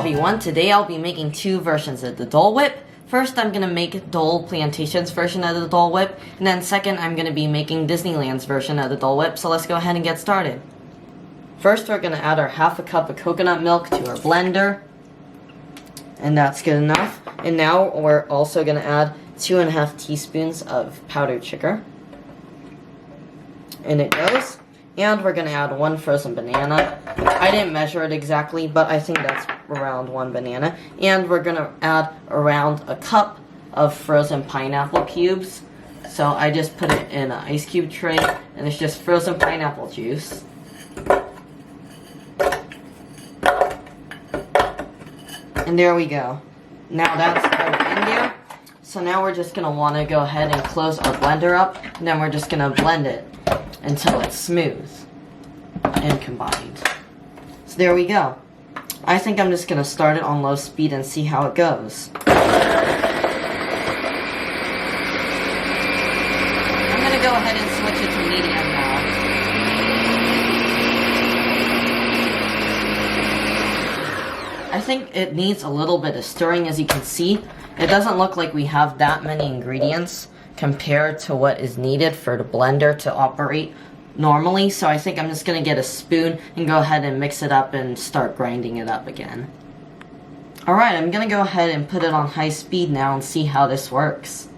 everyone, today I'll be making two versions of the Dole Whip. First, I'm going to make Dole Plantation's version of the Dole Whip, and then second, I'm going to be making Disneyland's version of the Dole Whip, so let's go ahead and get started. First, we're going to add our half a cup of coconut milk to our blender, and that's good enough. And now, we're also going to add 2.5 teaspoons of powdered sugar. And it goes. And we're going to add 1 frozen banana. I didn't measure it exactly, but I think that's around 1 banana. And we're going to add around a cup of frozen pineapple cubes. So I just put it in an ice cube tray, and it's just frozen pineapple juice. And there we go. Now that's all in there. So now we're just going to want to go ahead and close our blender up, and then we're just going to blend it until it's smooth and combined. So there we go. I think I'm just going to start it on low speed and see how it goes. I'm going to go ahead and switch it to medium now. I think it needs a little bit of stirring. As you can see, it doesn't look like we have that many ingredients compared to what is needed for the blender to operate normally, so I think I'm just going to get a spoon and go ahead and mix it up and start grinding it up again. Alright, I'm going to go ahead and put it on high speed now and see how this works.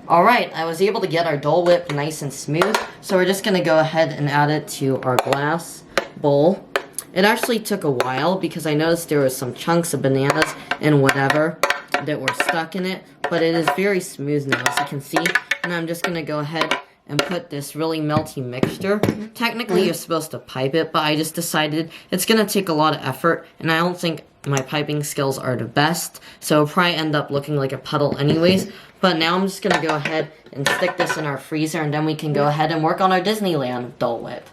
Alright, I was able to get our Dole Whip nice and smooth, so we're just going to go ahead and add it to our glass bowl. It actually took a while because I noticed there was some chunks of bananas and whatever that were stuck in it, but it is very smooth now, as you can see. And I'm just going to go ahead and put this really melty mixture. Technically, you're supposed to pipe it, but I just decided it's going to take a lot of effort, and I don't think my piping skills are the best, so it'll probably end up looking like a puddle anyways. But now I'm just going to go ahead and stick this in our freezer, and then we can go ahead and work on our Disneyland Dole Whip.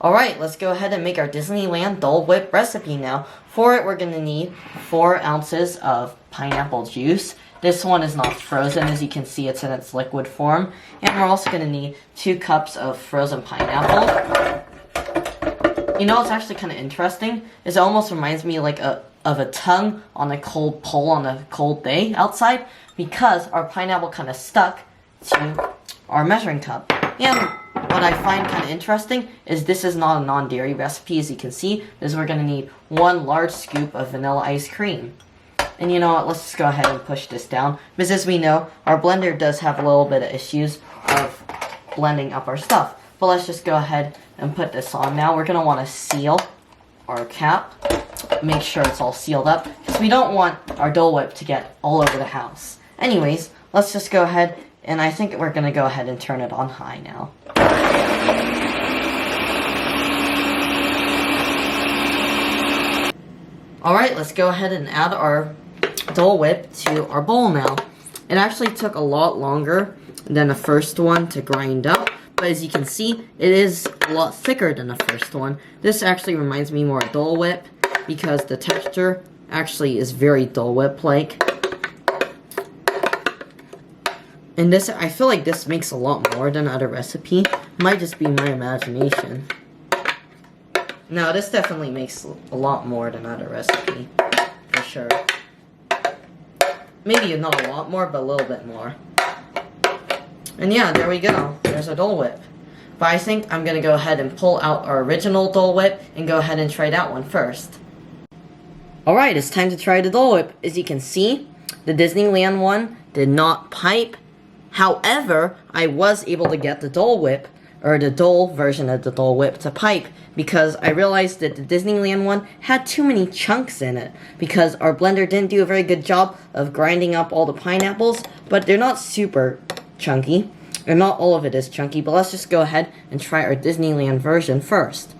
Alright, let's go ahead and make our Disneyland Dole Whip recipe now. For it, we're going to need 4 ounces of pineapple juice. This one is not frozen, as you can see it's in its liquid form. And we're also going to need 2 cups of frozen pineapple. You know what's actually kind of interesting? Is it almost reminds me like of a tongue on a cold pole on a cold day outside, because our pineapple kind of stuck to our measuring cup. And what I find kind of interesting is this is not a non-dairy recipe, as you can see, is we're going to need 1 large scoop of vanilla ice cream. And you know what, let's just go ahead and push this down, because as we know, our blender does have a little bit of issues of blending up our stuff. But let's just go ahead and put this on now. We're going to want to seal our cap, make sure it's all sealed up, because we don't want our Dole Whip to get all over the house. Anyways, let's just go ahead, and I think we're going to go ahead and turn it on high now. Alright, let's go ahead and add our Dole Whip to our bowl now. It actually took a lot longer than the first one to grind up, but as you can see, it is a lot thicker than the first one. This actually reminds me more of Dole Whip, because the texture actually is very Dole Whip-like. And this, I feel like this makes a lot more than other recipe. Might just be my imagination. No, this definitely makes a lot more than other recipe, for sure. Maybe not a lot more, but a little bit more. And yeah, there we go. There's a Dole Whip. But I think I'm going to go ahead and pull out our original Dole Whip and go ahead and try that one first. Alright, it's time to try the Dole Whip. As you can see, the Disneyland one did not pipe. However, I was able to get the Dole Whip, or the Dole version of the Dole Whip, to pipe, because I realized that the Disneyland one had too many chunks in it, because our blender didn't do a very good job of grinding up all the pineapples, but they're not super chunky, and not all of it is chunky. But let's just go ahead and try our Disneyland version first.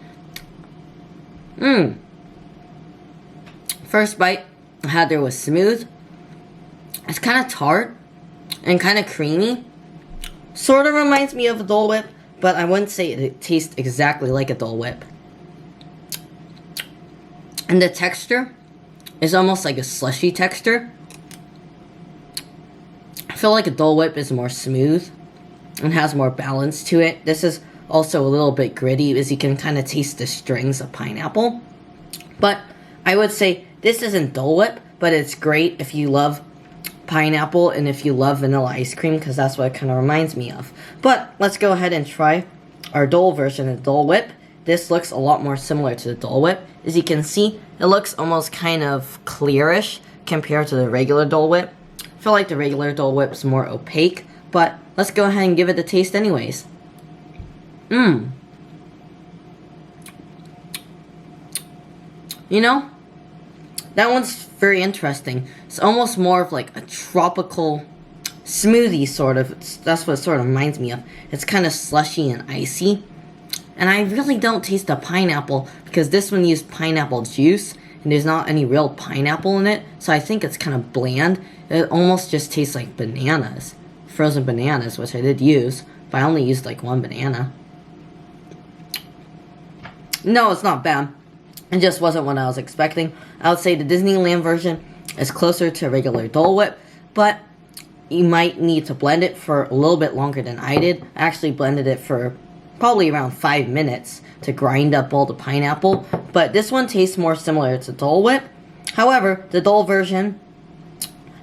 First bite I had there was smooth. It's kind of tart and kind of creamy. Sort of reminds me of a Dole Whip, but I wouldn't say it tastes exactly like a Dole Whip. And the texture is almost like a slushy texture. I feel like a Dole Whip is more smooth and has more balance to it. This is also a little bit gritty, as you can kind of taste the strings of pineapple. But I would say this isn't Dole Whip, but it's great if you love pineapple and if you love vanilla ice cream, because that's what it kind of reminds me of. But let's go ahead and try our Dole version of Dole Whip. This looks a lot more similar to the Dole Whip. As you can see, it looks almost kind of clearish compared to the regular Dole Whip. I feel like the regular Dole Whip's more opaque, but let's go ahead and give it a taste anyways. You know, that one's very interesting. It's almost more of like a tropical smoothie, sort of. That's what it sort of reminds me of. It's kind of slushy and icy. And I really don't taste the pineapple, because this one used pineapple juice, and there's not any real pineapple in it, so I think it's kind of bland. It almost just tastes like bananas. Frozen bananas, which I did use, but I only used like one banana. No, it's not bad. It just wasn't what I was expecting. I would say the Disneyland version is closer to a regular Dole Whip, but you might need to blend it for a little bit longer than I did. I actually blended it for probably around 5 minutes to grind up all the pineapple, but this one tastes more similar to Dole Whip. However, the Dole version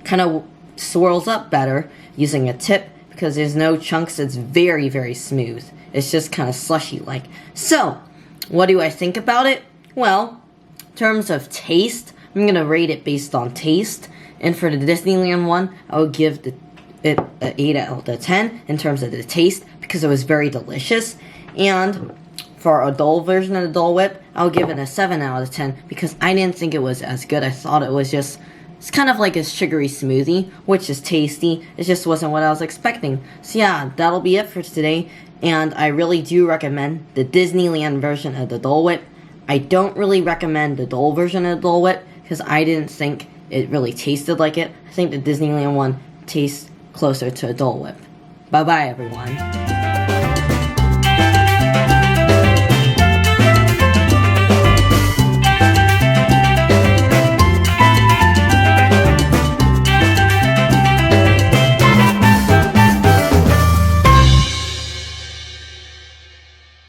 kind of swirls up better using a tip, because there's no chunks. It's very, very smooth. It's just kind of slushy like. So, what do I think about it? Well, in terms of taste, I'm going to rate it based on taste. And for the Disneyland one, I would give it an 8 out of 10 in terms of the taste, because it was very delicious. And for a Dole version of the Dole Whip, I'll give it a 7 out of 10, because I didn't think it was as good. I thought it was just, it's kind of like a sugary smoothie, which is tasty. It just wasn't what I was expecting. So yeah, that'll be it for today. And I really do recommend the Disneyland version of the Dole Whip. I don't really recommend the Dole version of the Dole Whip, because I didn't think it really tasted like it. I think the Disneyland one tastes closer to a Dole Whip. Bye-bye, everyone.